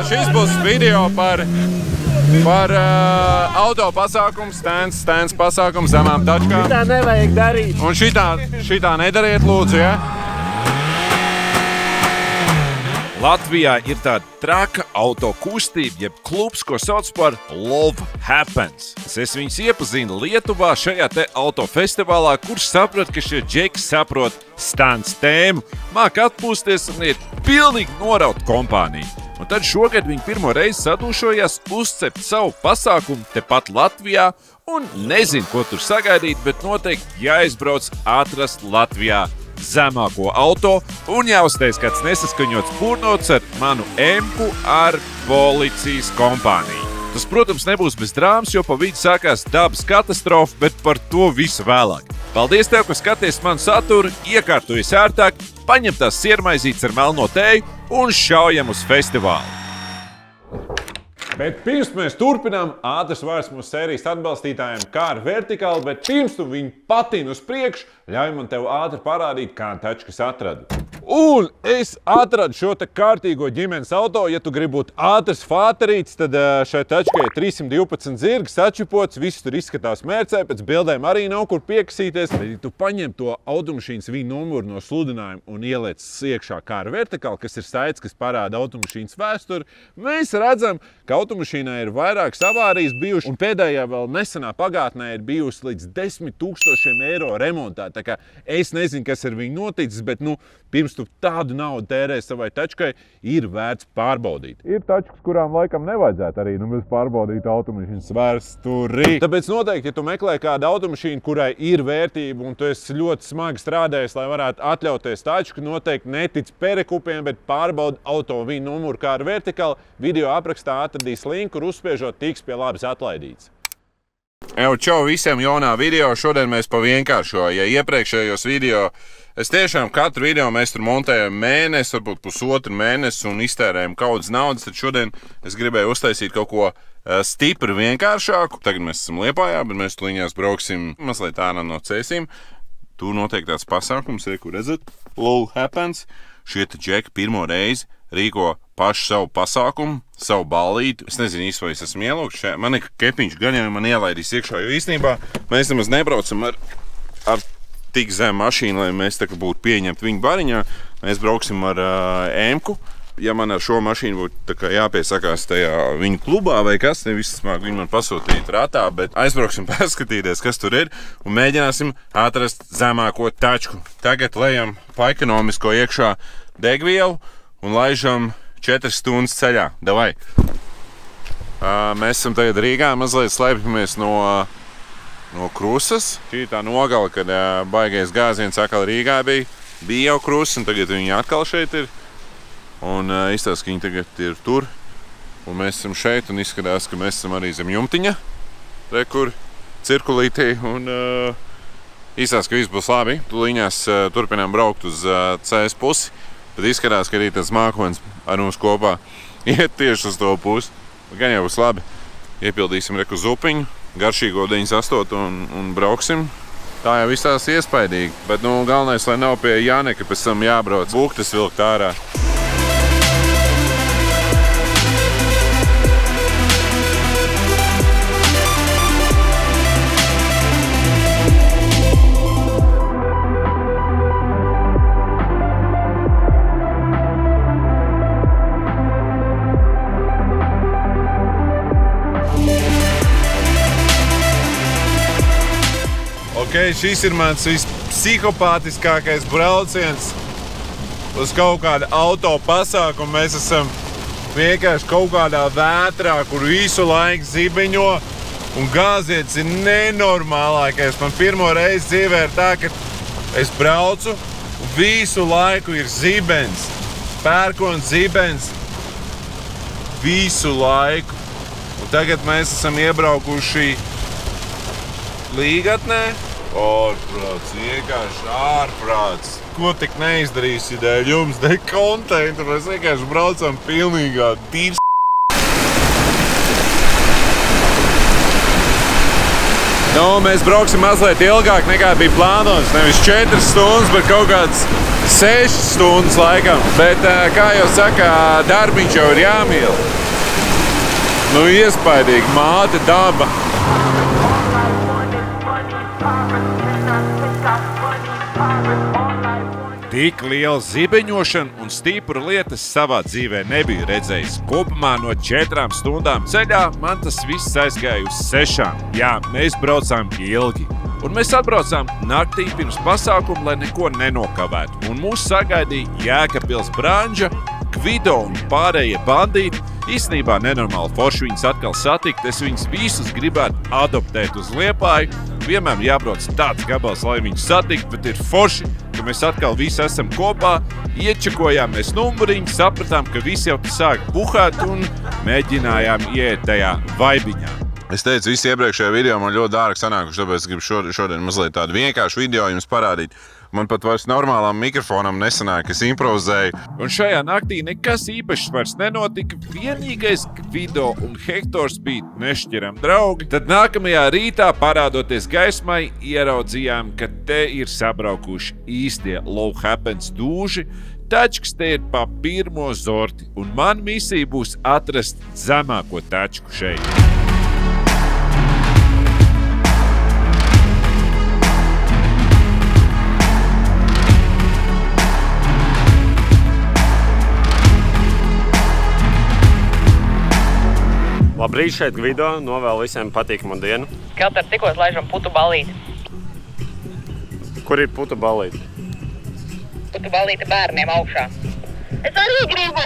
šis būs video par auto pasākumu, stands pasākumu zemām tačkām. Šitā nevajag darīt. Un šitā nedariet, lūdzu, ja? Latvijā ir tāda traka auto kustība, jeb klubs, ko sauc par Love Happens. Es viņus iepazinu Lietuvā šajā te autofestivālā, kurš saprata, ka šie džeki saprot stands tēmu, māk atpūsties un ir pilnīgi noraut kompāniju. Un tad šogad viņi pirmo reizi sadūšojās uzcept savu pasākumu tepat Latvijā un nezinu, ko tur sagaidīt, bet noteikti jāizbrauc atrast Latvijā zemāko auto un jāuztais kāds nesaskaņots purnots ar manu emku ar policijas kompāniju. Tas, protams, nebūs bez drāmas, jo pa vidu sākās dabas katastrofa, bet par to visu vēlāk. Paldies tev, ka skaties manu saturu, iekārtojies ērtāk, paņem tās siermaizītes ar melno tēju un šaujam uz festivālu. Bet pirms mēs turpinām, ātrs vārds mūsu sērijas atbalstītājiem Car Vertical, bet pirms tu viņu patīni uz priekšu, ļauj man tev ātri parādīt, kādu tačkas atradu. Un es atradu šo te kārtīgo ģimenes auto. Ja tu gribi būt ātrs fāterīts, tad šai tačkai ir 312 zirgi, sačipots, viss tur izskatās mērcē, pēc bildēm arī nav kur piekasīties. Bet, ja tu paņem to automašīnas viņa numuru no sludinājuma un ieliec iekšā Car Vertical, kas ir saits, kas parāda automašīnas vēsturi, mēs redzam, ka automašīnai ir vairākas avārijas bijušas, un pēdējā vēl nesenā pagātnē ir bijusi līdz 10 000 eiro remontā. Tā kā es nezinu, kas ar viņu noticis, bet pirms tu tādu naudu tērē savai tačkai, ir vērts pārbaudīt. Ir tačkas, kurām laikam nevajadzētu arī pārbaudīt automašīnas vēsturi. Tāpēc noteikti, ja tu meklē kādu automašīnu, kurai ir vērtība un tu esi ļoti smagi strādājis, lai varētu atļauties tačku, noteikti netic perekupiem, bet pārbaudi auto viņa numuru Car Vertical. Video aprakstā atradīs linku, kur uzspiežot tiks pie labas atlaidīts. Čau visiem jaunā video, šodien mēs pa vienkāršo, ja iepriekšējos video es tiešām katru video mēs tur montējam mēnesi, varbūt pusotru mēnesi un iztērējam kaudzes naudas, tad šodien es gribēju uztaisīt kaut ko stipri vienkāršāku. Tagad mēs esam Liepājā, bet mēs tuliņās brauksim mazliet ārā no Cēsīm. Tur notiek tāds pasākums, kur redzat, Love Happens. Šie te džeki pirmo reizi rīko pašu savu pasākumu, savu ballīti. Es nezinu īsti, vai es esmu ielūgts šajā. Man ir kepiņš gan jau man ielaidīs iekšā, jo īstenībā mēs nemaz nebraucam ar tik zemu mašīnu, lai mēs tā kā būtu pieņemti viņu bariņā. Mēs brauksim ar emku. Ja man ar šo mašīnu būtu tā kā jāpiesakās tajā viņu klubā vai kas, nevis smāk viņi man pasūtīt ratā, bet aizbrauksim paskatīties, kas tur ir, un mēģināsim atrast zemāko tačku. Tagad lejam pa ekonomisko iekšā degvielu un laižam 4 stundas ceļā. Davai! Mēs esam tagad Rīgā, mazliet slēpjamies no Krusas. Šī tā nogala, kad baigais gāziens atkal Rīgā bija jau Krusas, un tagad viņi atkal šeit ir. Un izstāsta, ka viņi tagad ir tur, un mēs esam šeit, un izskatās, ka mēs esam arī zem jumtiņa, kur cirkulītī, un izstāsta, ka viss būs labi. Tuliņās turpinām braukt uz CS pusi, bet izskatās, ka arī tas mākonis ar mums kopā iet tieši uz to pusi. Gan jau būs labi. Iepildīsim reku zupiņu, garšīgo 98 un brauksim. Tā jau visās iespaidīgi, bet galvenais, lai nav pie Janeka, pēc tam jābrauc buktas vilkt ārā. Šis ir mans vispsihopātiskākais brauciens uz kaut kādu auto pasākumu. Mēs esam vienkārši kaut kādā vētrā, kur visu laiku zibeņo, un gāziens ir nenormālākais. Man pirmo reizi dzīvē ir tā, ka es braucu, un visu laiku ir zibens, pērkons zibens, visu laiku. Un tagad mēs esam iebraukuši Līgatnē. Ārprāts, vienkārši ārprāts. Ko tik neizdarīsi dēļ jums, dēļ kontentu, mēs vienkārši braucam pilnīgā tīrs. Mēs brauksim mazliet ilgāk nekā bija plānots. Nevis 4 stundas, bet kaut kāds 6 stundas laikam, bet, kā jau saka, darbiņš jau ir jāmīl. Nu, iespaidīgi, māte, daba. Tik liela zibeņošana un stipra lietas savā dzīvē nebiju redzējis. Kopumā no 4 stundām ceļā man tas viss aizgāja uz 6. Jā, mēs braucām ilgi. Un mēs atbraucām naktī pirms pasākuma, lai neko nenokavētu. Un mūs sagaidīja Jēkabpils branža, Gvido un pārējie bandīti. Īstenībā nenormāli forši viņus atkal satikt. Es viņus visus gribētu adoptēt uz Liepāju. Vienmēr jābrauc tāds gabals, lai viņus satikt, bet ir forši, ka mēs atkal visi esam kopā. Iečekojāmies numuriņu, sapratām, ka visi jau sāk buhāt un mēģinājām ieiet tajā vaibiņā. Es teicu, visi iepriekšējā video man ļoti dārgi sanākuši, tāpēc gribu šodien mazliet tādu vienkāršu video jums parādīt. Man pat vairs normālām mikrofonam nesanāk, es improvizēju. Un šajā naktī nekas īpašs vairs nenotika. Vienīgais Gvido un Hektors bija nešķiram draugi. Tad nākamajā rītā, parādoties gaismai, ieraudzījām, ka te ir sabraukuši īstie Love Happens dūži. Tačkas te ir pa pirmo zorti, un man misija būs atrast zemāko tačku šeit. Labrīt, šeit Gvido, novēlu visiem patīkamu dienu. Keltar, tikko laižam putu balīti. Kur ir putu balīti? Putu balīti bērniem augšā. Es arī gribu!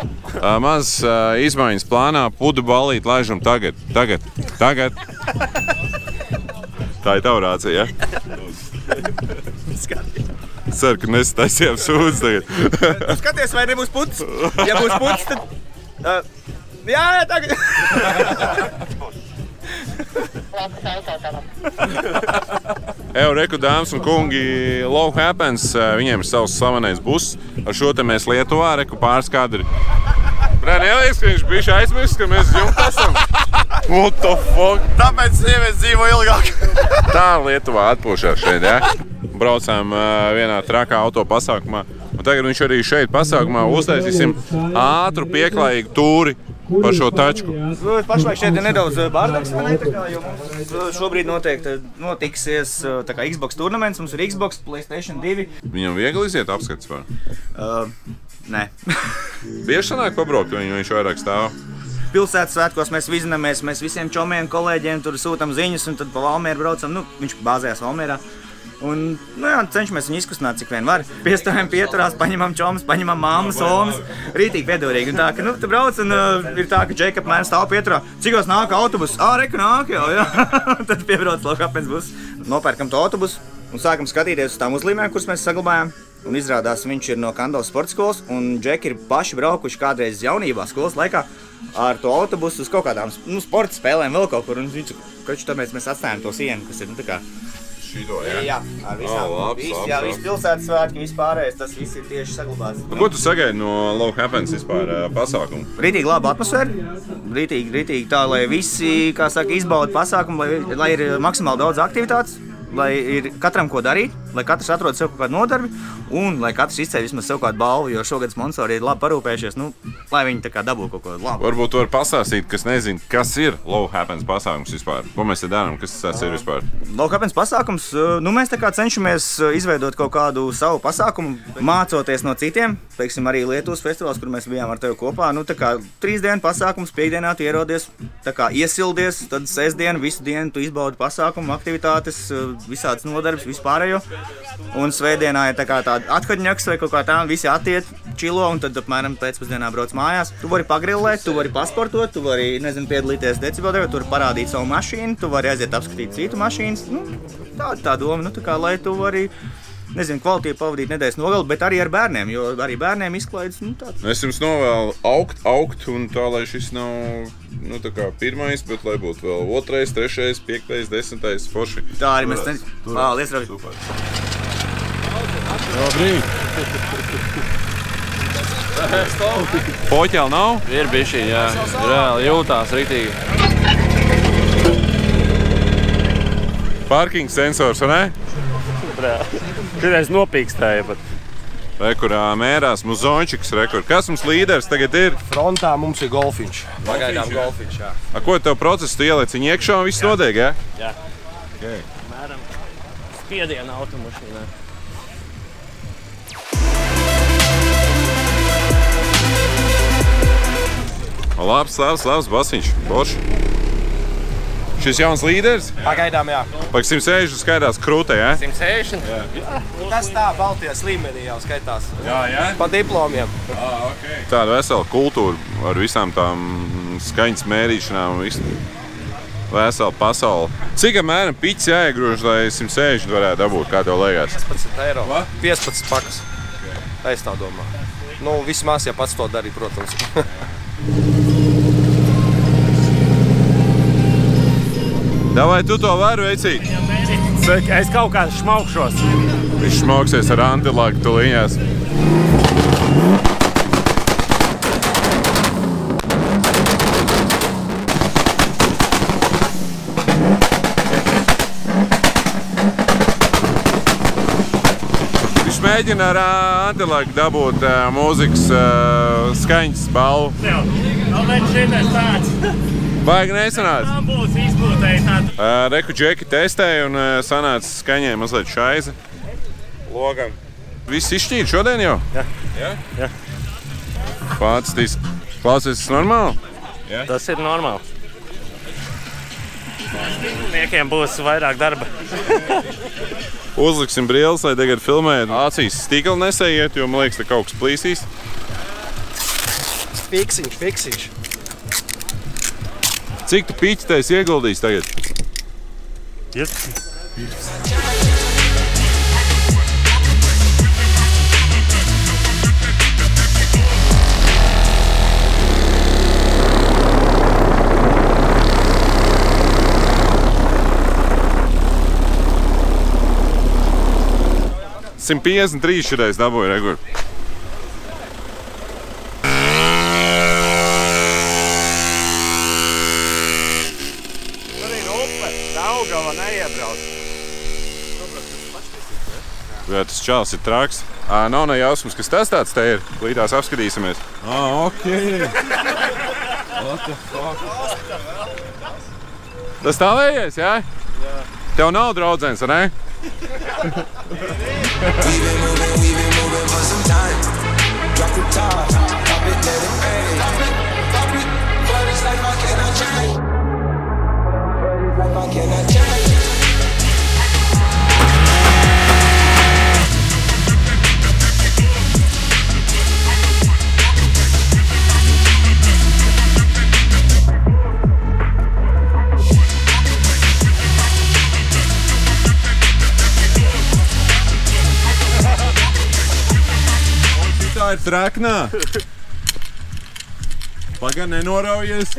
Maz izmaiņas plānā, putu balīti laižam tagad. Tā ir tava rācija, ja? Es ceru, ka nesataisījām sūdzi tagad. Skaties, vai nebūs puts? Ja būs puts, tad... Jā, tagad! Reku, dāmas un kungi, Love Happens, viņiem ir savs slavenais buss. Ar šo te mēs Lietuvā, reku pāris kadri. Neliekas, ka viņš bišķi aizmirst, ka mēs jumta esam. What the fuck? Tāpēc sievietes dzīvo ilgāk. Tā Lietuvā atpūšās šeit, ja? Braucām vienā trakā auto pasākumā. Un tagad viņš arī šeit pasākumā uztaisīsim ātru pieklājīgu tūri par šo tačku. Pašlaik šeit ir nedaudz bārdaks, jo mums šobrīd notiksies Xbox turnaments, mums ir Xbox, PlayStation 2. Viņam viegli iziet apskats var? Nē. Bieži sanāk pabraukt, jo viņš vairāk stāv? Pilsētas svētkos mēs vizinamies, mēs visiem čomiem, kolēģiem tur sūtam ziņas un tad pa Valmieru braucam, viņš bāzējās Valmierā. Un, cenšamies viņu izkustināt, cik vien var. Piestājam pieturās, paņemam čomas, paņemam māmas, omas. Rītīgi piedurīgi. Un tā, ka, tu brauc un ir tā, ka Džeka apmēram stāv pieturā. Cikos nāk autobus? Reku nāk jau, jā. Tad piebrauc Love Happens bus. Nopērkam to autobusu un sākam skatīties uz tām uzlīmēm, kuras mēs saglabājām. Un izrādās, viņš ir no Kandavas sporta skolas un Džeki ir paši braukuši kādreiz jaunībā skolas laikā ar to autobusu uz kaut kādām sporta spēlēm vēl kaut kur. Un tāpēc mēs atstājam to sienu, kas ir, tā kā Šito, ja? Jā, ar visām. Viss pilsētas svētki, viss pārējais, tas viss ir tieši saglabāts. Ko tu sagaidi no Love Happens vispār pasākumu? Rītīgi laba atmosfēra, rītīgi tā, lai visi, kā saka, izbauda pasākumu, lai ir maksimāli daudz aktivitātes, lai ir katram ko darīt, lai katrs atrod sev kaut kādu nodarbi un lai katrs izceļ vismaz sev kādu balvu, jo šogad sponsori ir labi parūpējušies, lai viņi tā kā dabū kaut ko labu. Varbūt tu vari pastāstīt, kas nezin, kas ir Love Happens pasākums vispār? Ko mēs te darām, kas tas ir vispār? Love Happens pasākums, mēs tā kā cenšamies izveidot kaut kādu savu pasākumu, mācoties no citiem, teiksim, arī Lietuvas festivāls, kur mēs bijām ar tevi kopā, tā kā 3 dienu pasākums, piekdienā tu ierodies, tā kā iesildies, tad sestdienu, visu dienu tu izbaudi pasākumu, aktivitātes, visādas nodarbes, vispārējo. Un svētdienā ir tā kā tāda atkaļņaks vai kaut kā tā, visi attiet, čilo un tad apmēram pēcpusdienā brauc mājās. Tu vari pagrillēt, tu vari pasportot, tu vari, piedalīties decibelē, tu vari parādīt savu mašīnu, tu vari aiziet apskatīt citu mašīnas. Tā doma, tā kā, lai tu vari, kvalitīvi pavadīt nedēļas nogali, bet arī ar bērniem, jo arī bērniem izklaides, tāds. Es jums novēlu augt un tā, lai šis nav, tā kā pirmais, bet lai būtu vēl 2., 3., 5., 10. forši. Tā arī mēs Paldies, Ravi. Super. Labrīt. Poķēl nav? Ir bišķi, jā. Reāli jūtās riktīgi. Parking sensors, vai ne? Šitais nopīkstēja pat. Rekurā mērās Muzončiks, rekur. Kas mums līderis tagad ir? Frontā mums ir golfiņš. Pagaidām golfiņš, jā. A, ko tev procesu tu ieliec viņu iekšā un viss notiek, jā? Jā. Okay. Mēram spiediena automašīnā. Labs basiņš, Borš. Šis jauns līderis? Pagaidām, jā. Pak 160 skaitās krūtē, jā? 160? Jā. Tas tā, Baltijas līmenī jau skaitās. Jā? Pa diplomiem. Okay. Tāda vesela kultūra ar visām tām skaņas mērīšanām un visu. Vesela pasauli. Cik apmēram piķis jāiegrūž, lai 160 varētu dabūt, kā tev liekas? 15 eiro. Va? 15 pakas. Okay. Es tā domāju. Nu, vismaz, ja pats to darīja, protams. Davai, tu to vari veicīt? Es kaut kā šmaukšos. Viņš šmauksies ar antilāku tuliņās. Viņš mēģina ar antilāku dabūt mūzikas skaņas balvu. Vēl šitais tāds. Baigi nesanāca. Tā būs izbūtēji tādu. Reku džeki testēja un sanāca skaņai mazliet šaize. Logam. Viss izšķīd šodien jau? Jā. Fantastiski. Klausies, tas normāli? Jā. Tas ir normāli. Stīgulniekiem būs vairāk darba. Uzliksim brilles, lai tagad filmējat. Acīs stīgli nesējiet, jo man liekas, te kaut kas plīsīs. Fiksiņš. Cik tu piķi tais ieguldījis tagad? 15. $153 šitais dabūja, rekur. Daugava neiebrauc. Jā, tas čāls ir traks. Nav nejausmas, kas tas tāds te ir. Līdās apskatīsimies. Okay. What the fuck? Tas tālējies, jā? Jā. Tev nav draudzenes, vai ne? Tā ir traknā. Paga, nenoraujies.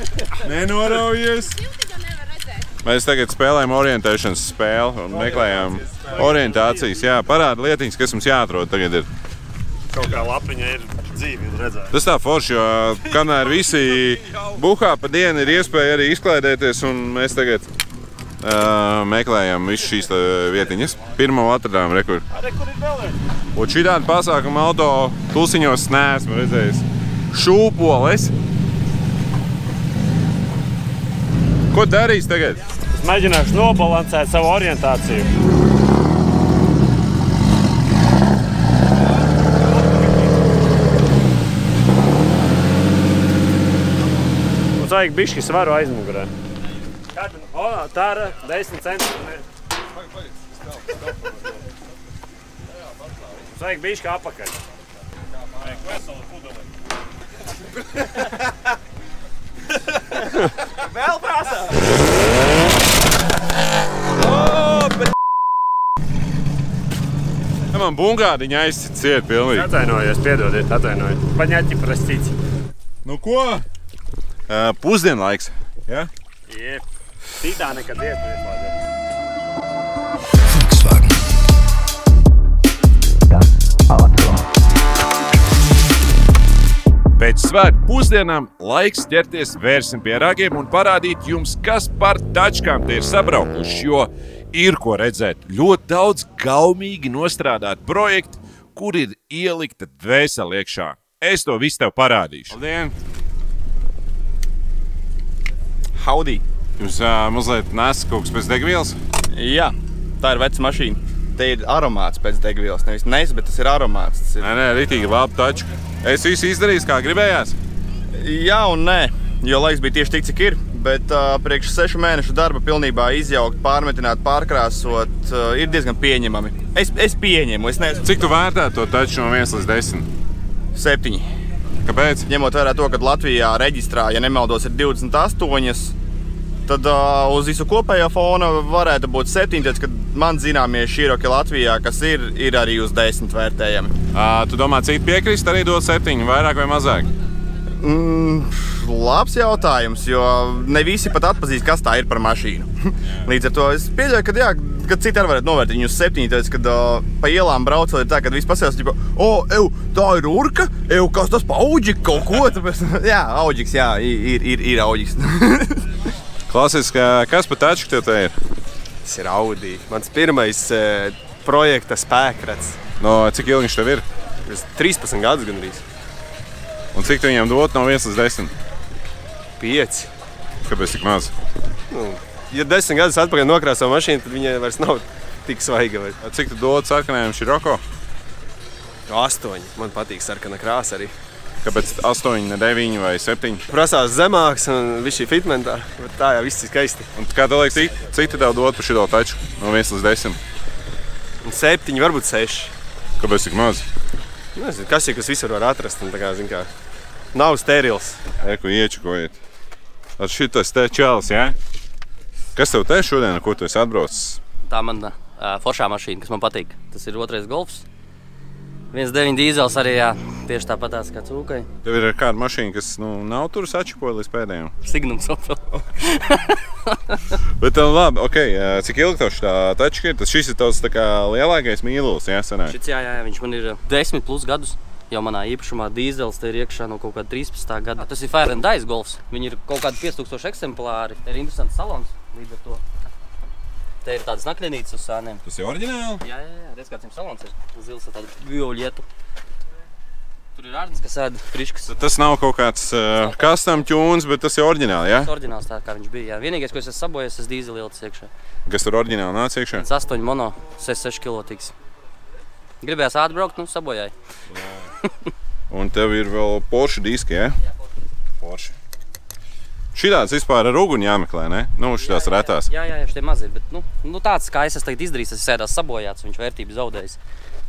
Mēs tagad spēlējam orientēšanas spēli un meklējam orientācijas. Jā, parāda lietiņas, kas mums jāatrod tagad ir. Kaut kā lapiņa ir dzīvi redzēt. Tas tā forši, jo kamēr visi buhā pa dienu ir iespēja arī izklaidēties un mēs tagad meklējam visu šīs vietiņas. Pirmo atradām, rekur. Rekur ir vēl. Un šitādi pasākumu auto tulsiņos neesmu redzējis. Šūpoles. Ko darīs tagad? Es mēģināšu nobalansēt savu orientāciju. Mums vajag bišķi svaru aizmugurē. Tā ir 10 centimetri. Mums vajag bišķi apakaļ. Vajag veselu pudeli. Vēl prasā! Man bungādiņa aizsit ciet pilnīgi. Atvainojies, piedodiet, atvainojiet. Paņaķi prastīci. Nu ko? Pusdienlaiks. Ja? Jep. Citā nekad iet ieslēdēt. Pēc svētku pusdienām laiks ķerties vērsim pie ragiem un parādīt jums, kas par tačkām te ir sabraukuši, jo ir ko redzēt. Ļoti daudz gaumīgi nostrādāt projekti, kur ir ielikta dvēsele iekšā. Es to visu tev parādīšu. Labdien! Howdy! Jūs mazliet nesat kaut kas pēc degvielas? Jā, tā ir veca mašīna. Te ir aromāts pēc degvielas. Nevis, bet tas ir aromāts. Tas ir... Nē, ritīgi labi taču. Es visu izdarīju, kā gribējās? Jā un nē, jo laiks bija tieši tik, cik ir. Bet priekš 6 mēnešu darba pilnībā izjaukt, pārmetināt, pārkrāsot ir diezgan pieņemami. Es pieņemu, es neesmu... Cik tu vērtētu to taču no 1 līdz 10? 7. Kāpēc? Ņemot vērā to, ka Latvijā reģistrā, ja nemaldos, ir 28, tad uz visu kopējo fona varētu būt 7, tad, kad man zināmie šīroki Latvijā, kas ir arī uz 10 vērtējami. Tu domā, citi piekrist arī dot 7, vairāk vai mazāk? Labs jautājums, jo ne visi pat atpazīst, kas tā ir par mašīnu. Līdz ar to es pieļauju, ka jā, kad citi arī varētu novērtēt viņu uz 7, tāpēc, kad pa ielām braucot ir tā, kad viss pasēs, tā ir urka, kas tas pa auģik kaut ko, tāpēc, jā, auģiks, jā, ir auģiks. Klasiski, kas pa taču tev te ir? Tas ir Audi. Mans pirmais projekta spēkrats. No, cik ilgi viņš tev ir? 13 gadus gandrīz. Un cik tu viņam dot no 1 līdz 10? 5. Kāpēc tik maz? Ja 10 gadus atpakaļ nokrāso mašīnu, tad viņai vairs nav tik svaiga. Cik tu dod sarkanajam Scirocco? 8. Man patīk sarkana krāsa arī. Kāpēc 8, ne 9 vai 7? Prasās zemāks un viss šī fitmentā, bet tā jau viss ir skaisti. Un kā tev liekas, cik tu tev dod par šito taču no 1 līdz 10? 7, varbūt 6. Kāpēc tik maz? Nezinu, kas ir, kas visur var atrast, un tā kā, zin kā, nav sterils. Eku iečakojiet. Ar šitas te čels, jā? Kas tev te šodien, ar ko tu esi atbraucis? Tā man foršā mašīna, kas man patīk. Tas ir 2. Golfs. 1.9 dīzels arī, jā, tieši tāpatās kā cūkai. Tev ir kāda mašīna, kas nav tur sačakoja līdz pēdējiem? Signums Opel. Bet labi, okei, cik ilgi tev šitā tačka ir? Tas šis ir tavs tā kā lielākais mīlulis, jā, sanāk? Šits, jā, viņš man ir 10+ gadus. Jau manā īpašumā dīzels te ir iekšā no kaut kāda 13. gada. Tas ir Fire and Ice Golfs. Viņi ir kaut kādi 5000 eksemplāri. Te ir interesants salons līdz ar to. Te ir tādas naklenītes uz sāniem. Tas ir oriģināli? Jā, redz, kāds viņam salons ir. Zils ar tādu violietu. Tur ir ārdens, kas ēda friškas. Tas nav kaut kāds custom tunes, bet tas ir oriģināli, jā? Tas ir oriģināls tā, kā viņš bija, jā. Vienīgais, ko es esmu sabojis, es dīzeli iltas iekšā. Kas tur oriģināli nāca iekšā? 8 mono, 6 kilo tiks. Gribējās atbraukt, sabojāju. Un tev ir vēl Porsche diski, jā? Jā, Porsche. Šitāds vispār ar uguni jāmeklē, ne? Šitās retās. Jā, šitie mazi ir, bet tāds, kā es tagad izdarījis, tas sēdās sabojāts, viņš vērtību zaudējis.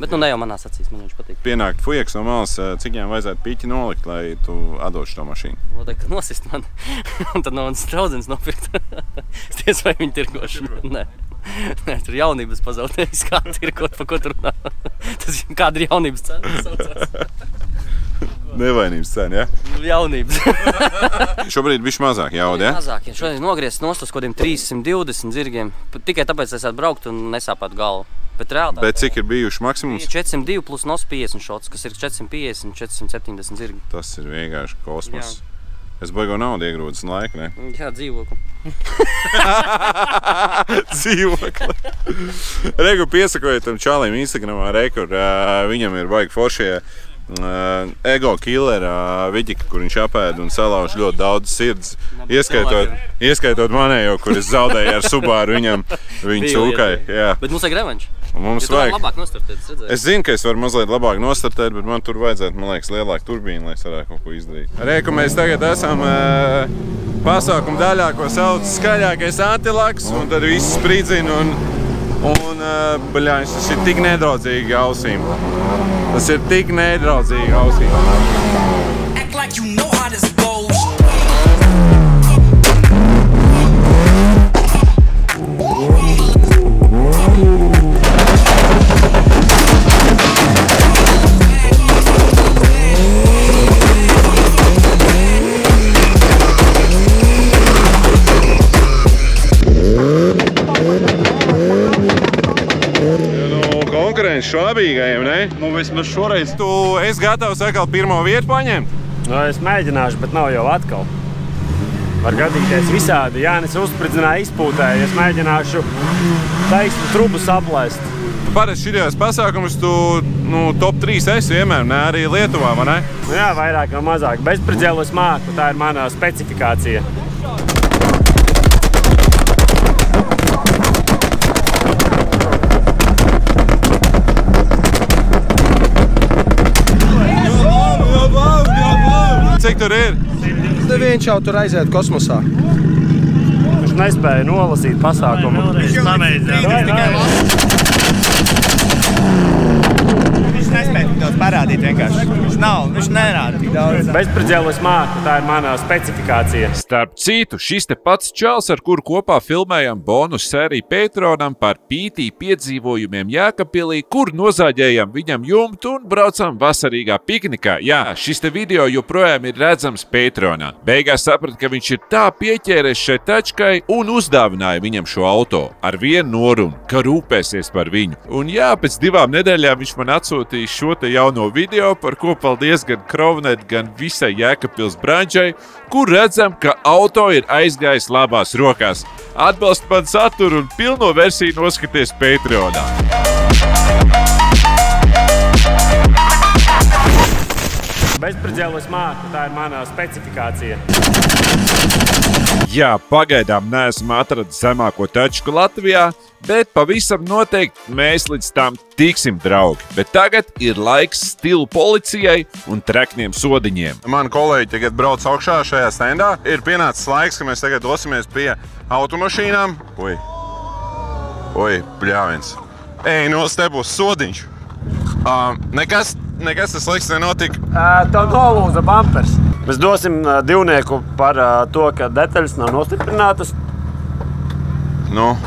Bet ne jau manās acīs, man viņš patīk. Pienākt fujeks no malas, cik viņam vajadzētu piķi nolikt, lai tu atdošu to mašīnu? Noteikti nosist man, un tad no manas draudzens nopirkt. Es ties, vai viņi tirgoši. Nē, tur jaunības pazaudējis, kā tirgot, pa ko tur runā. Tas kāda ir jaunības cena saucās. Nevainības cena, ja? Jaunības. Šobrīd bišķi mazāk jaudi, ja? Mazāk, ja. Šodien nogriezt nost uz kodiem 320 zirgiem. Tikai tāpēc es braukt un nesāpētu galvu. Bet cik ir bijuši maksimums? 402 plus nos 50 šots, kas ir 450, 470 zirgi. Tas ir vienkārši kosmos. Jā. Es baigo naudu iegrūdis un laiku, ne? Jā, dzīvokli. Dzīvokli. Regu piesakojiet tam čalim Instagramā, kur viņam ir baigi foršie ego killer viģika, kur viņš apēd un salauž ļoti daudz sirds. Ieskaitot manējo, kur es zaudēju ar Subaru viņam, viņa cūkai. Bet mums vajag revanš. Mums vajag. Labāk nostartēt, redzēju. Es zinu, ka es varu mazliet labāk nostartēt, bet man tur vajadzētu, man liekas, lielāku turbīnu, lai es varētu kaut ko izdarīt. Reku, mēs tagad esam pasākumu daļā, ko sauc skaļākais antilaks, un tad viss spridzina un baļāņš, tas ir tik nedraudzīgi ausīm. Tas ir tik nedraudzīgi ausīm. Act like you know how this goes. Švabīgajiem, ne? Vismaz šoreiz. Tu esi gatavs atkal pirmo vietu paņemt? Es mēģināšu, bet nav jau atkal. Var gadīties visādi. Jānis uzspridzināja izpūtē, ja es mēģināšu taisnu trubu saplēst. Parasti šajos pasākumus tu top 3 esi vienmēr, ne arī Lietuvā, vai ne? Jā, vairāk vai mazāk. Bezspridzēlos māku, tā ir mana specifikācija. Cik tur ir? Viņš jau tur aiziet kosmosā. Viņš nespēja nolasīt pasākumu. Viņš nespēja tik daudz parādīt vienkārši. Viņš nerāda tik daudz. Bezspridzēlos māku, tā ir mana specifikācija. Starp citu, šis te pats čals, ar kuru kopā filmējam bonus sēriju Patronam par PT piedzīvojumiem Jēkabpilī, kur nozāģējam viņam jumtu un braucam vasarīgā piknikā. Jā, šis te video joprojām ir redzams Patronā. Beigās saprat, ka viņš ir tā pieķēries šai tačkai un uzdāvināja viņam šo auto. Ar vienu norunu, ka rūpēsies par viņu. Un jā, pēc 2 nedēļām viņš man atsūtīja šo te jauno video, par ko paldies gan Krovnet, gan visai Jēkabpils brančai, kur redzam, ka auto ir aizgājis labās rokās. Atbalst man saturu un pilno versiju noskaties Patreonā. Bezspridzēlos māku, tā ir mana specifikācija. Jā, pagaidām neesam atradis zemāko tačku Latvijā, bet pavisam noteikti mēs līdz tam tiksim, draugi. Bet tagad ir laiks stilu policijai un trekniem sodiņiem. Mani kolēģi tagad brauc augšā šajā stendā. Ir pienācis laiks, ka mēs tagad dosimies pie automašīnām. Oi, bļāviens. Ej, no te būs sodiņš. Nekas tas slikts nenotika. Tev nolūza bumpers. Mēs dosim divnieku par to, ka detaļas nav nostiprinātas.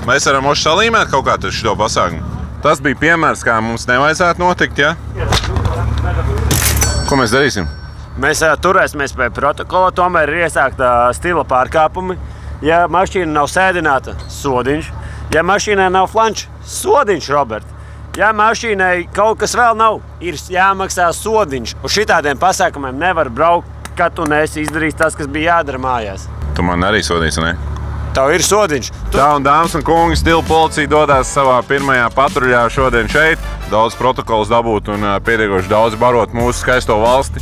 Mēs varam moši salīmēt kaut kā šo pasākumu. Tas bija piemērs, kā mums nevajadzētu notikt, ja? Ko mēs darīsim? Mēs turēsimies pie protokola, tomēr ir iesākta stila pārkāpumi. Ja mašīna nav sēdināta, sodiņš. Ja mašīnai nav flančs, sodiņš, Robert. Ja mašīnai kaut kas vēl nav, ir jāmaksā sodiņš. Uz šitādiem pasākumiem nevar braukt, kad tu neesi izdarījis tas, kas bija jādara mājās. Tu man arī sodīsi, ne? Tev ir sodiņš. Tā un dāmas un kungi, stila policija dodās savā pirmajā patruļā šodien šeit. Daudz protokols dabūt un pietiekoši daudz barot mūsu skaisto valsti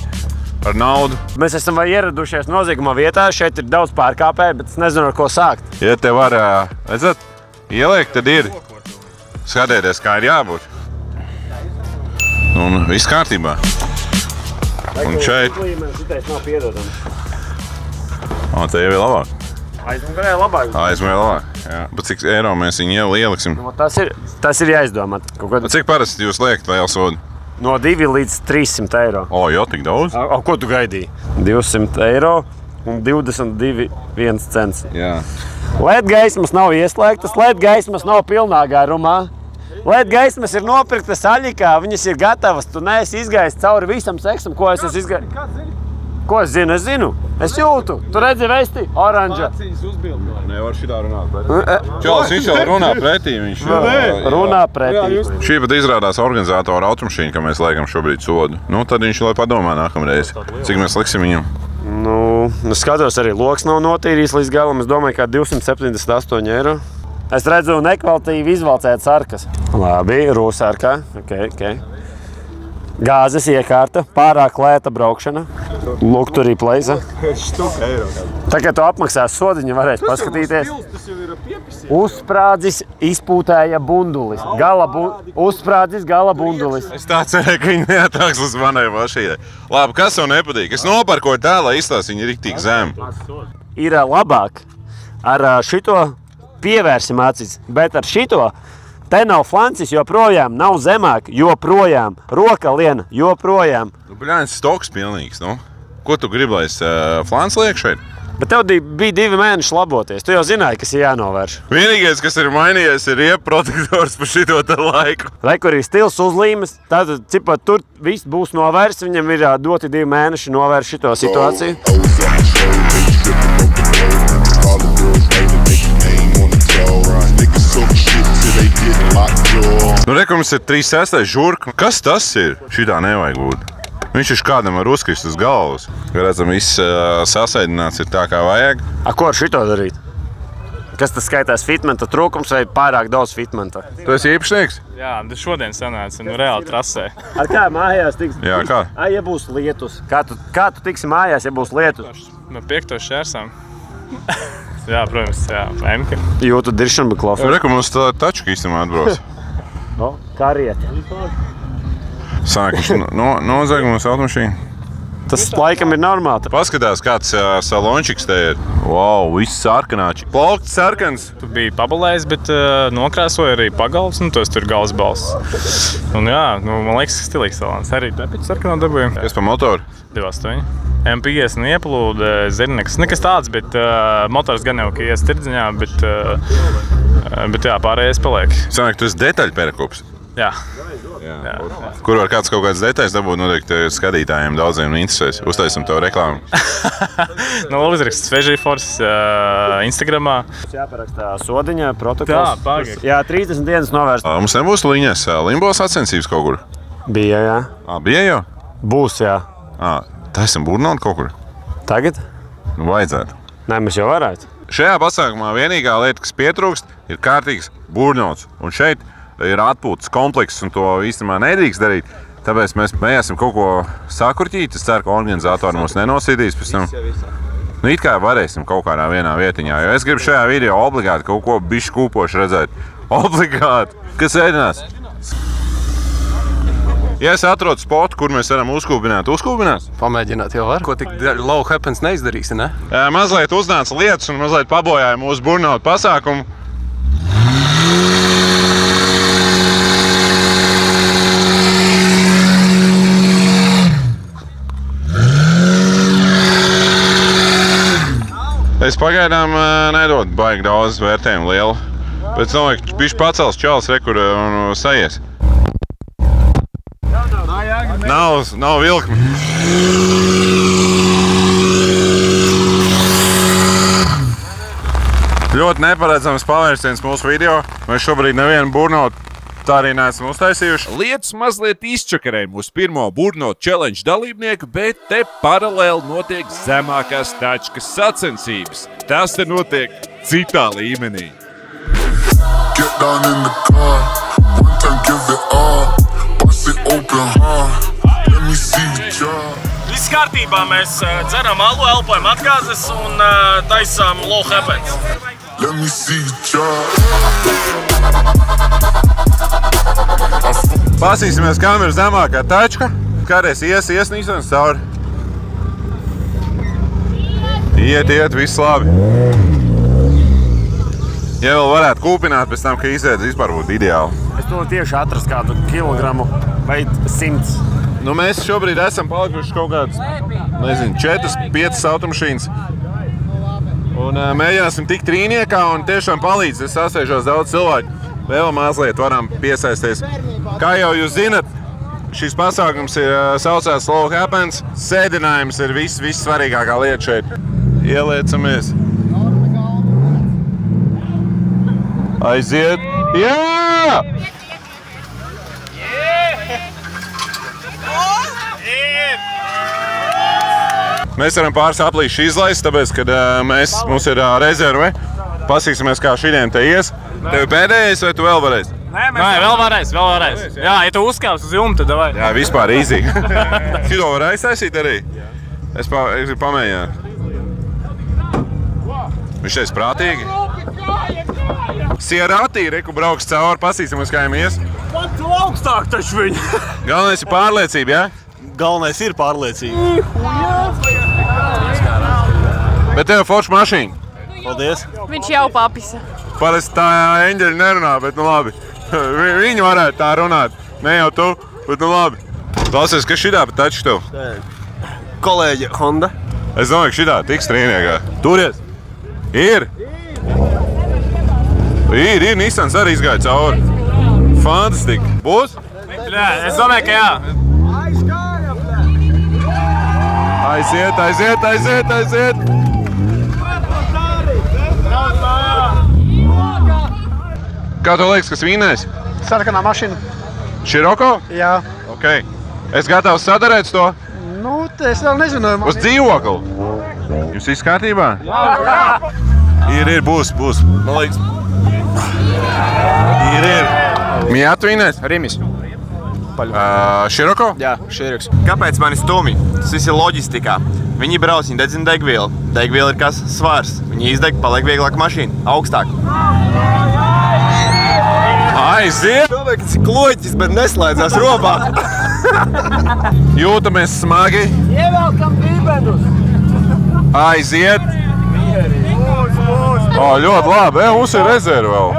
ar naudu. Mēs esam vai ieradušies nozieguma vietā, šeit ir daudz pārkāpēju, bet es nezinu, ar ko sākt. Ja te var, redzat, ieliekt, tad ir. Skatieties, kā ir jābūt. Un viss kārtībā. Un šeit. Šitais nav piedodams. Te jau ir labāk. Aizmugurē labāk. Aizmugurē labāk, jā. Bet cik eiro mēs viņu ieliksim? Tas ir jāizdomā. Cik parasti jūs liekat vēl sodu? No 2 līdz 300 eiro. Jo, tik daudz? Ko tu gaidīji? 200 eiro un 22,1 cents. Jā. LED gaismas nav ieslēgtas, LED gaismas nav pilnā garumā. LED gaismas ir nopirktas aļikā, viņas ir gatavas. Tu neesi izgājis cauri visam seksam, ko es esmu izgājis. Ko es zinu? Es zinu. Es jūtu. Tu redzi vesti? Oranža. Nevar šitā runāt pretī. Čalis, viņš jau runā pretī. Runā pretī. Šī pat izrādās organizātora automašīna, ka mēs liekam šobrīd sodu. Tad viņš lai padomā nākamreiz. Cik mēs liksim viņam? Es skatos, arī loks nav notīrījis līdz galam. Es domāju, kā 278 eiro. Es redzu nekvalitīvi izvalcēt sarkas. Labi, rūsārkā. Okay. Gāzes iekārta, pārāk lēta braukšana. Lūk, tur ir plaiza. Tagad tu apmaksās sodiņu, varēs paskatīties. Uzsprādzis izpūtēja bundulis. Uzsprādzis gala bundulis. Es tā cerēju, ka viņi neatāks līdz manai mašīnai. Labi, kas tev nepatīk? Es noparkoju tā, lai izstās viņi riktīgi zem. Ir labāk ar šito pievērsim acis, bet ar šito te nav flancis, joprojām nav zemāk, joprojām. Roka liena, joprojām. Bļāņas stoks pilnīgs, Ko tu gribi, lai es flans liek šeit? Bet tev bija 2 mēneši laboties. Tu jau zināji, kas ir jānovērš. Vienīgais, kas ir mainījies, ir ieprotektors par šito te laiku. Lai, kur ir stils uzlīmes, tad tur viss būs novērsts. Viņam ir doti 2 mēneši novērst šito situāciju. Re, ka mums ir 3.6. žurka. Kas tas ir? Šitā nevajag būt. Viņš ir kādam var uzkrist uz galvas. Redzam, viss sasēdināts ir tā, kā vajag. Ko ar šito darīt? Kas tas skaitās fitmenta trūkums vai pārāk daudz fitmenta? Tu esi īpašnieks? Jā, šodien sanāca, reāli trasē. Ar kā mājās tiks? Jā, kā? Ja būs lietus. Kā tu tiksi mājās, ja būs lietus? No 5. šķērsām. Jā, protams, jā, Emka. Jūtu diršanu klafu. Reku mums tā tačka īstamā atbrauc. Karieti. Sāk, viņš nozag mums automašīnu. Tas laikam ir normāli. Paskatās, kāds salončiks te ir. Wow, viss sarkanāči. Plaukts sarkans. Tu biji pabalējis, bet nokrāsoja arī pagalvs, tas tur galvas balss. Un jā, man liekas, stilīgs salons. Arī pēc sarkanā dabūju. Kas pa motoru? 2.8. M50 ieplūda, zirnekas. Nekas tāds, bet motors gan jau, ka ies tirdziņā, bet jā, pārējais paliek. Sanāk, tu esi detaļpērakops. Jā. Kur var kāds kaut kāds detaļas dabūt, noteikti skatītājiem daudziem interesēs. Uztaisim tev reklāmu. Uzraksts Svežīforce Instagramā. Jāparakstā sodiņā, protokols. Jā, 30 dienas novērst. Mums nebūs līņas limbo sacensības kaut kur? Bija, jā. Bija jau? Būs, jā. Taisam burnotu kaut kur? Tagad? Vajadzētu. Nē, mēs jau varētu. Šajā pasākumā vienīgā lieta, kas pietrūkst, ir kārtīgs burnots. Un šeit ir atpūtas komplekss, un to īstenībā nedrīkst darīt. Tāpēc mēs mēģināsim kaut ko sakurķīt. Es ceru, ka organizatori mūs nenosīdīs pēc tam. It kā varēsim kaut kādā vienā vietiņā, jo es gribu šajā video obligāti kaut ko bišķi kūpoši redzēt. Obligāti! Kas ēdinās? Ja es atrodu spotu, kur mēs varam uzkūpināt, Pamēģināt jau var. Ko tik low happens neizdarīsi, ne? Mazliet uznāca lietas un mazliet pabojāja mūsu burnout pasākumu. Es pagaidām nedodu baigi daudz vērtējumu lielu. Bet es domāju, ka bišķi pacels čalis rekur un sajies. Nav vilkmi. Ļoti neparedzams pavērsiens mūsu video. Mēs šobrīd nevienu burnotu tā arī neesam uztaisījuši. Lietas mazliet izčakarēja mūsu pirmo burnotu challenge dalībnieku, bet te paralēli notiek zemākās tačkas sacensības. Tas te notiek citā līmenī. Get down in the car, one time give it all, bust it open hard, let me see the job. Viss kārtībā, mēs dzeram alu, elpojam atgāzes un taisām low happens. Let me see the job. Pasīsimies, kam ir zemākā tačka. Kādreiz iesnīsams cauri. Iet, viss labi. Ja vēl varētu kūpināt pēc tam, ka izēdz vispār būtu ideāli. Es to tieši atrast kādu kilogramu vai 100. Mēs šobrīd esam palikuši kaut kāds, 4-5 automašīnas. Un mēģināsim tikt trīniekā un tiešām palīdz. Es sasēžos daudz cilvēku. Vēl mazliet varam piesaisties. Kā jau jūs zinat, šis pasākums saucās Slow Happens. Sēdinājums ir viss svarīgākā lieta šeit. Ieliecamies. Aiziet. Jā! Mēs varam pāris aplīši izlaist, tāpēc, kad mums ir rezerve. Pasīsimies, kā šodien te ies. Tev pēdējais vai tu vēl varēsi? Nē, vēl varēs. Jā, ja tu uzkāps uz jumta, tad vai. Jā, vispār easy. Šito var aiztaisīt arī? Es gribu pamēģināt. Viņš teica prātīgi. Sierātī, reku brauks cauri, pasīsimies, kā viņam ies. Man tu augstāk taču viņu. Galvenais ir pārliecība, jā? Galvenais ir pārliecība. Bet tev forša mašīna. Paldies. Viņš jau papisa. Parasti tā eņģeļi nerunā, bet nu labi. Viņi varētu tā runāt. Ne jau tu, bet nu labi. Klausies, kas šitā pa taču tev? Kolēģi Honda. Es domāju, ka šitā tiks trīniekā. Turies? Ir? Ir, Nissans arī izgāja cauri. Fantastika. Būs? Jā, es domāju, ka jā. Aiziet. Kā tev liekas, kas vinēs? Sarkanā mašīna. Široko? Jā. Ok. Es gatavs sadarēt to? Nu, es vēl nezinu. Uz dzīvokli. Jums viss kārtībā? Ir, būs. Man liekas. Ir. Mijāt vinēt? Rimis. Široko? Jā, Široks. Kāpēc mani stumi? Tas viss ir loģistikā. Viņi brauc, viņi dedzina degvielu. Degviela ir kas? Svars. Viņi izdeg, paliek vieglāk mašīna. Augstāk. Aiziet! Domāju, ka tas ir kloķis, bet neslēdzās robā. Jūtamies smagi. Ievelkam dībenus. Aiziet! Ļoti labi. Mums ir rezerve vēl.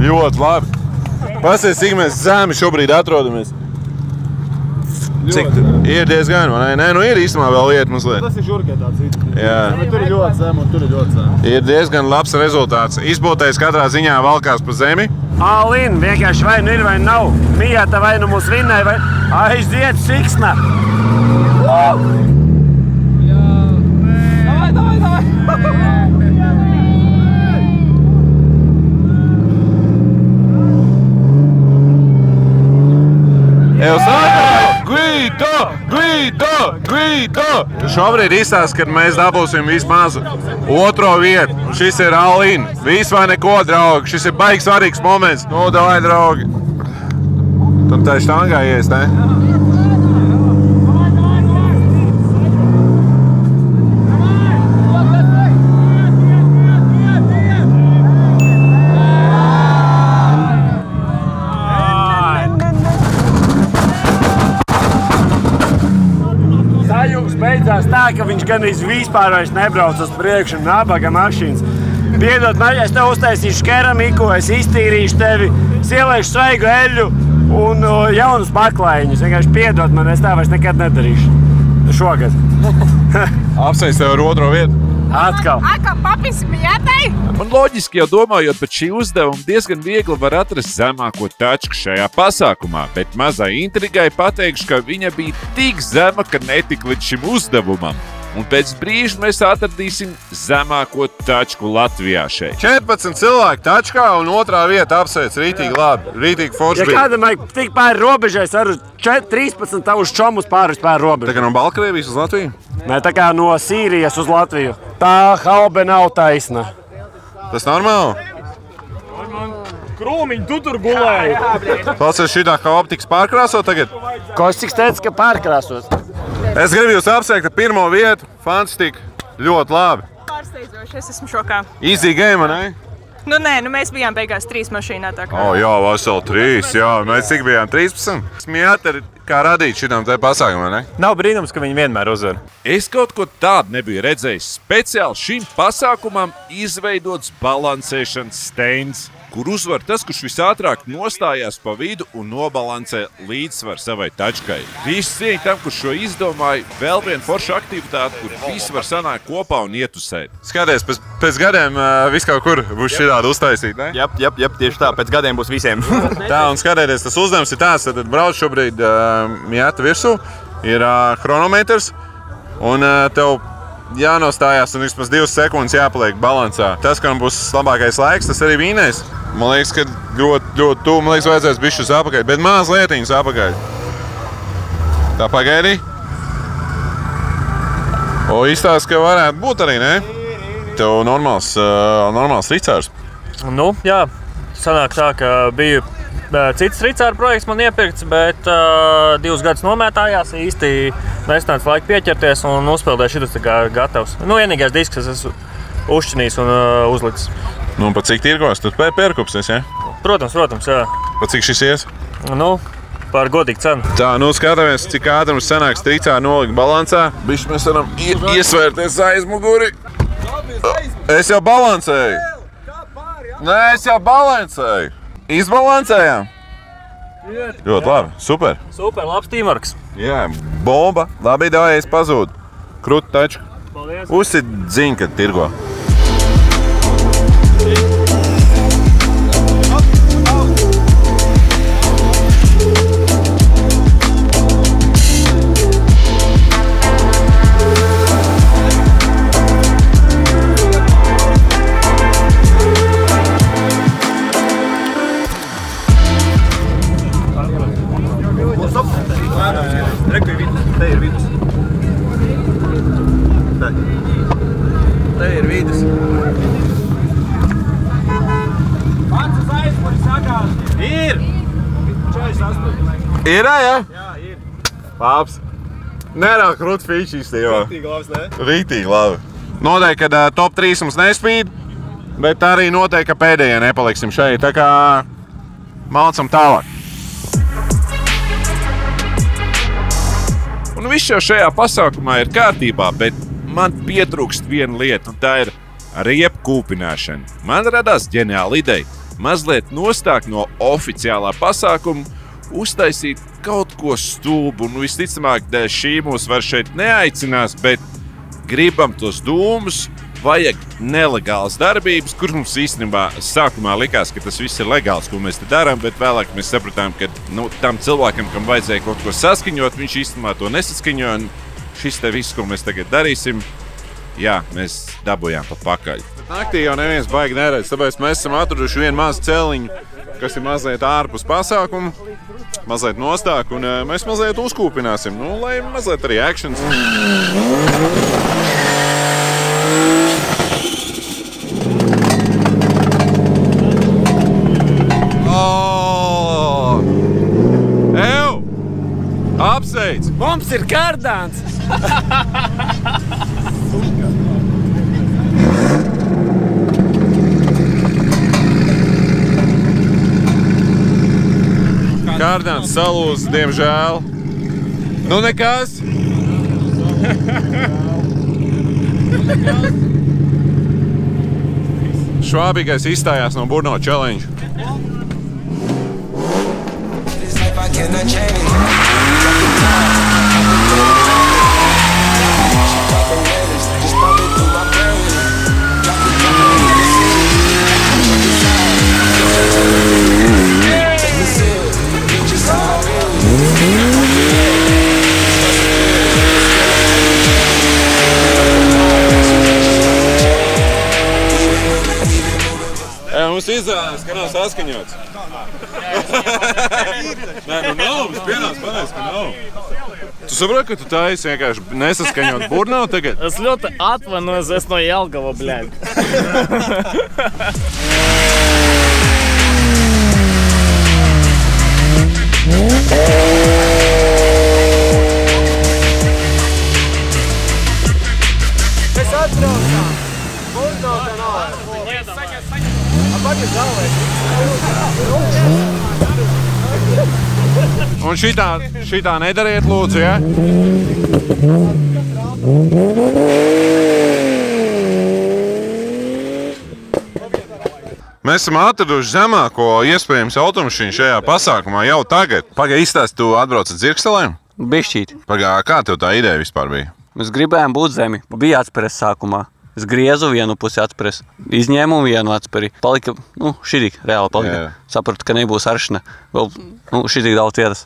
Ļoti labi. Pasies, cik mēs zemi šobrīd atrodamies. Cik ir diezgan, vai ne? Nē, nu ir īstumā vēl lieta mums lieta. Tas ir žurgē tāds it. Jā. Bet tur ir ļoti zem un tur ir ļoti zem. Ir diezgan labs rezultāts. Izbūtais katrā ziņā valkās pa zemi. Alin, vienkārši vai nu ir vai nav. Mijāta vai nu mūs vinnai vai aiziet siksna. Guido! Šobrīd izstāsta, ka mēs dabūsim vismaz otro vietu. Šis ir Alin. Viss vai neko, draugi. Šis ir baigi svarīgs moments. Nu, davai, draugi. Tam tā štangā ies, ne? Beidzās tā, ka viņš gandrīz vispār vairs nebrauc uz priekšu un nabaga mašīnas. Piedod, es tev uztaisīšu keramiku, es iztīrīšu tevi, es ieliešu svaigu eļļu un jaunus paklājiņus. Vienkārši piedod man, es tā vairs nekad nedarīšu. Šogad. Apsveic tev ar otro vietu. Atkal. Papis Mijātai. Un loģiski jau domājot pēc šī uzdevuma, diezgan viegli var atrast zemāko tačku šajā pasākumā, bet mazai intrigai pateikšu, ka viņa bija tik zema, ka netika līdz šim uzdevumam. Un pēc brīža mēs atradīsim zemāko tačku Latvijā šeit. 14 cilvēki tačkā un otrā vieta apsveic rītīgi labi, rītīgi forši bija. Ja kādam vajag tik pāri robežai, es varu 13 tavus čomus pāris pāri robežai. Tā kā no Baltkrievijas uz Latviju? Nē, tā kā no Sīrijas uz Latviju. Tā haube nav taisna. Tas normāli? Krūmiņ, tu tur gulēji. Klausies, šitā hauba tiks pārkrāsot tagad? Kostiks teica, ka pārkrāsos. Es gribu jūs apsveikt ar pirmo vietu. Fantastika. Ļoti labi. Pārsteidzoši, es esmu šokā. Easy game, ne? Nu nē, mēs bijām beigās 3 mašīnā tā kā. Jā, veseli 3, jā. Mēs cik bijām 13? Mijāta ir kā radīt šitam te pasākumam, ne? Nav brīnums, ka viņi vienmēr uzvar. Es kaut ko tādu nebiju redzējis. Speciāli šim pasākumam izveidots balansēšanas stends, kur uzvar tas, kurš visātrāk nostājās pa vidu un nobalansē līdzsvaru savai tačkai. Visi cieņi tam, kurš šo izdomāja, vēl viena forša aktivitāte, kur visi var sanākt kopā un ietusēt. Skaties, pēc gadiem viss kaut kur būs šitādi uztaisīt, ne? Jap, tieši tā, pēc gadiem būs visiem. Tā, un skatieties, tas uzdevums ir tāds, tad brauc šobrīd Mijāta virsū, ir chronometrs, un tev jānostājās un vismaz 2 sekundes jāpaliek balansā. Tas, kam būs labākais laiks, tas arī vīnēs. Man liekas, ka ļoti tuvu, man liekas, vajadzēs bišķus apakaļ, bet maz lietiņus apakaļ. Tā pagaidi. O, izstāst, ka varētu būt arī, ne? Tev normāls ricārs. Nu, jā, sanāk tā, ka bija cits ricāru projekts man iepirkts, bet 2 gadus nomētājās, īsti nesnāca laika pieķerties un uzpildēju šitas tā kā gatavs. Nu, vienīgais disks es esmu uzšķinījis un uzlicis. Nu, un pa cik tirgos? Tu pērkupsies, ja? Protams, jā. Pa cik šis ies? Nu, par godīgu cenu. Tā, nu skatāmies, cik ātri mums sanāks tricāru nolikt balansā. Bišķi mēs varam iesvērties aiz muguri. Es jau balansēju. Nē, es jau balansēju. Izbalansējām? Ļoti labi, super. Super, labs teamworks. Jā, bomba. Labi, dājies pazūd. Krūti taču. Paldies. Uzsit ziņu, kad tirgo. Te ir brīdis. Pats uz aizpuri sakās. Ir! 48. Ir, jā? Jā, ir. Labs. Nerāk krūt fiči īstenībā. Rītīgi labs, ne? Rītīgi labi. Noteikti, ka top 3 mums nespīd, bet arī noteikti, ka pēdējie nepaliksim šeit. Tā kā malcam tālāk. Un viss jau šajā pasākumā ir kārtībā, bet man pietrūkst viena lieta, un tā ir riepu kūpināšana. Man radās ģeniāla ideja mazliet nostākt no oficiālā pasākuma, uztaisīt kaut ko stulbu. Un visticamāk, dēļ šī mūs var šeit neaicinās, bet gribam tos dūmus, vajag nelegālas darbības, kur mums īstenībā sākumā likās, ka tas viss ir legāls, ko mēs te darām, bet vēlāk mēs sapratām, ka tam cilvēkam, kam vajadzēja kaut ko saskaņot, viņš īstenībā to nesaskaņo, un šis te viss, ko mēs tagad darīsim, jā, mēs dabūjām pa pakaļ. Naktī jau neviens baigi neredz, tāpēc mēs esam atraduši vienu mazu celiņu, kas ir mazliet ārpus pasākumu, mazliet nostāk, un mēs mazliet uzkūpināsim, lai mazliet arī actions. Apsveic! Mums ir kārdāns! Kārdāns salūz, diemžēl. Nu nekas! Švābīgais izstājās no Burno Challenge. Mums izrādās, ka nav saskaņots. Nē, nu nav, mums pienāc pateic, ka nav. Tu saproti, ka tu taisi vienkārši nesaskaņot Burnavu tagad? Es ļoti atvainojos, es no Jelgava, bļaļ. Mēs atbraucām. Burnavu te nav. Un šitā nedariet, lūdzu, ja? Mēs esam atraduši zemāko iespējams automašīnu šajā pasākumā jau tagad. Pagā izstāst, tu atbrauc ar dzirkstelēm? Bišķīt. Pagā, kā tev tā ideja vispār bija? Mēs gribējām būt zemi. Bija atspēres sākumā. Es griezu vienu pusi atspēres, izņēmu vienu atspēri. Palika, šitīgi reāli palika. Jā. Sapratu, ka nebūs aršana. Vēl, šitīgi daudz vietas.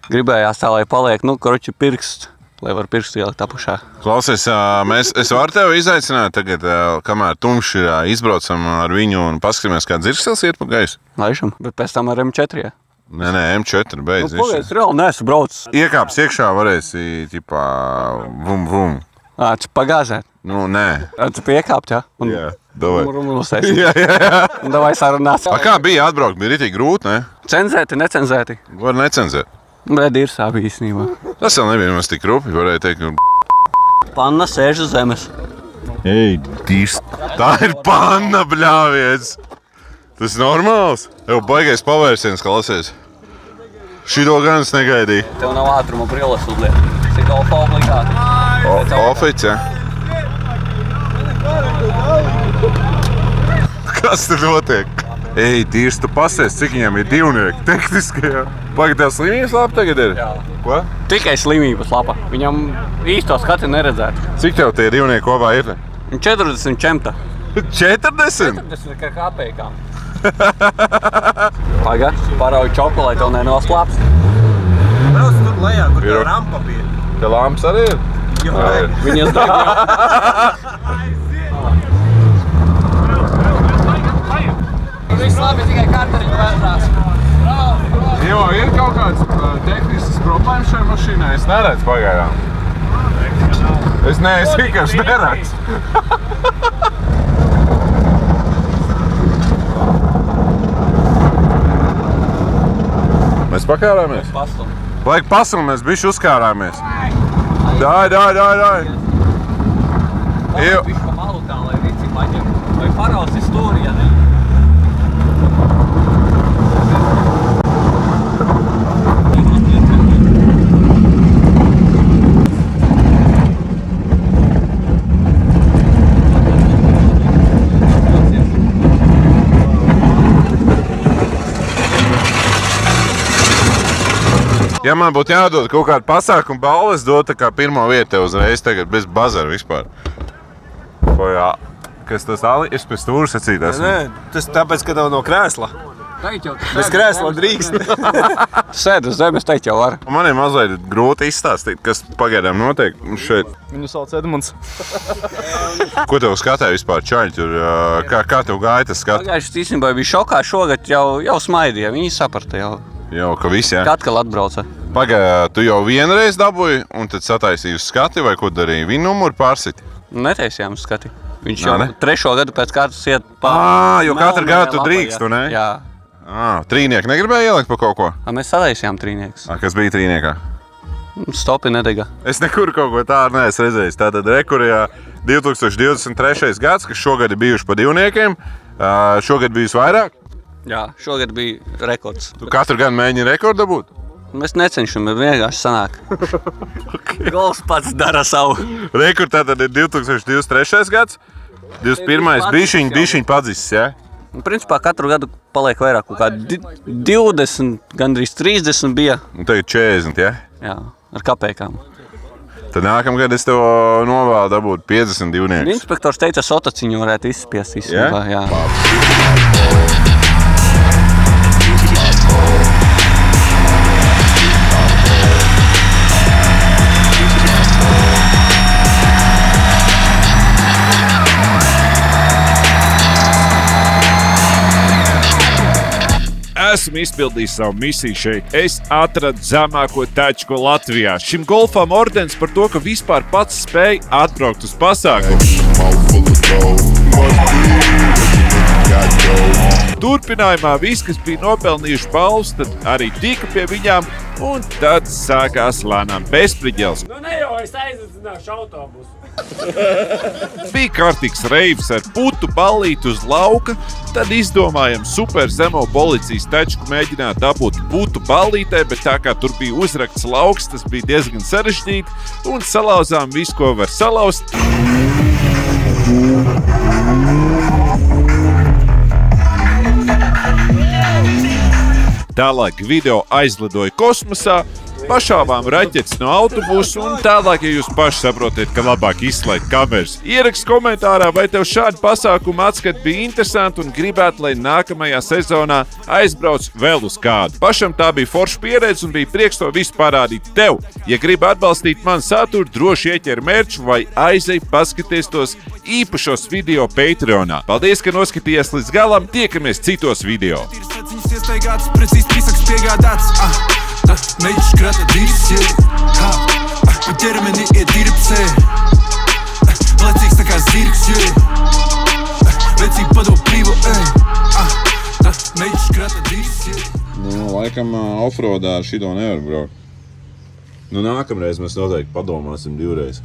Gribējās tā, lai paliek, koroči pirksts, lai var pirkstu ielikt apušā. Klausies, es varu tevi izaicināt tagad, kamēr tumšs ir, izbraucam ar viņu un paskatāmies, kā dzirkstels iet pa gaisu. Laišam, bet pēc tam ar M4, jā. Nē, M4 beidz. Pagaids, reāli neesmu braucis. Iekāps iekšā varēsi, tipā, vum. Tu pagāzēt? Nē. Tu piekāpt, jā? Jā, davai. Jā. Un davai sarunās. Kā bija atbraukt? Bija ritīgi grūti, ne? Cenzēti, necenzēti. Var necenzēt. Bredi ir sābi īstenībā. Tas vēl nebija mums tik rupi, varēja teikt. Panna sēž uz zemes. Ej, tā ir panna, bļāviens. Tas ir normāls. Jau baigais pavērsiens, klausies. Šito gan es negaidīju. Tev nav ātruma brilles uzliet. Tas ir golfa obligāti. Ofic, ja? Kas te notiek? Ej, Tīrs, tu pasies, cik viņam ir divnieki tehniskajā. Pagad, tev slimības lapa tagad ir? Jā. Ko? Tikai slimības lapa. Viņam īsto skati neredzētu. Cik tev tie divnieki kopā ir? 40 čemta. 40? 40 kā kāpējkām. Pagad, parauj čoku, lai tev nenoslāps. Brauc tur lejā, kur tev rampa bija. Te lampas arī ir? Jā. Viņas deg, Viss labi, tikai karteriņu vērtās. Jo, ir kaut kāds tehnisks problēmas šai mašīnai, es neredzu pagaidām. Es neesmu vienkārši neredz. Mēs pakārāmies? Laik pasum, mēs bišķi uzkārāmies. Dai. Bišķi pa malu tā, lai rīci paņem. Vai parausi stūri, ja ne? Ja man būtu jādod kaut kādu pasākumu balvu, es dotu kā pirmo vietu tev uzreiz tagad bez bazara vispār. Ko jā? Kas tas Ali? Es pēc stūra sacīt esmu. Nē, tas tāpēc, ka tev no krēsla. Bez krēsla drīkst. Sēd uz zemes, teikt jau var. Man ir mazliet grūti izstāstīt, kas pagaidām notiek šeit. Viņu sauc Edmunds. Ko tev skatāja vispār čaļi tur? Kā tev gāja tas skats? Pagājuši īstenībā bija šokā, šogad jau smaidīja, viņi saprata jau. Jau, ka visi, jā? Atkal atbrauca. Pagāja, tu jau vienreiz dabūji un tad sataisīji uz skati vai ko darīji? Viņa numuru pārsiti? Netaisījām uz skati. Viņš jau 3. gadu pēc kārtas iet pa... Jo katru gadu tu drīkst, tu ne? Jā. Trīnieki negribēja ielikt pa kaut ko? Mēs sataisījām trīniekus. Kas bija trīniekā? Stopi nedega. Es nekur kaut ko tādu neesmu redzējis. Tātad rekurjā 2023. gads, kas šogad ir bijuši pa 2. Šogad bijusi vairāk? Jā, šogad bija rekords. Tu katru gadu mēģini rekordu dabūt? Mēs necenšamies, vienkārši sanāk. Golfs pats dara savu. Rekord tātad ir 2023. gads, 21. bišķiņ padzisis, jā? Principā katru gadu paliek vairāk, kā 20, gandrīz 30 bija. Un tagad 40, jā? Jā, ar kapēkām. Tad nākamgad es tev novēlu dabūt 52. Inspektors teica, sotaciņu varētu izspiest īstenībā, jā. Esmu izpildījis savu misiju šeit. Es atradu zemāko tačku Latvijā. Šim golfam ordens par to, ka vispār pats spēja atbraukt uz pasākumu. Turpinājumā viss, kas bija nopelnījuši balvas, tad arī tika pie viņām, un tad sākās lēnām bezspriģels. Nu ne jau es aizvedzināšu autobusu. Bija kārtīgs reivs ar putu ballīti uz lauka, tad izdomājam super zemo policijas tačku mēģināt dabūt putu ballītē, bet tā kā tur bija uzrakts lauks, tas bija diezgan sarežģīti, un salauzām visu, ko var salauzt. Tālāk video aizlidoja kosmosā, pašāvām raķetes no autobusu un tālāk, ja jūs paši saprotiet, ka labāk izslēgt kameras. Ierakst komentārā, vai tev šādi pasākumi atskati bija interesanti un gribētu, lai nākamajā sezonā aizbrauc vēl uz kādu. Pašam tā bija forša pieredze un bija prieks to visu parādīt tev. Ja gribi atbalstīt manu saturu, droši ieķer merču vai aizej paskaties tos īpašos video Patreonā. Paldies, ka noskatījies līdz galam, tiekamies citos video. Iestaigāts, precīzi pīsaks piegādāts. Meģis krata dīrs, pa ķermeni iet dirpsē. Lecīgs tā kā zirgs, vecīgi padod brīvu, meģis krata dīrs. Laikam offroadā ar šito nevar braukt. Nākamreiz mēs noteikti padomāsim 2 reizes.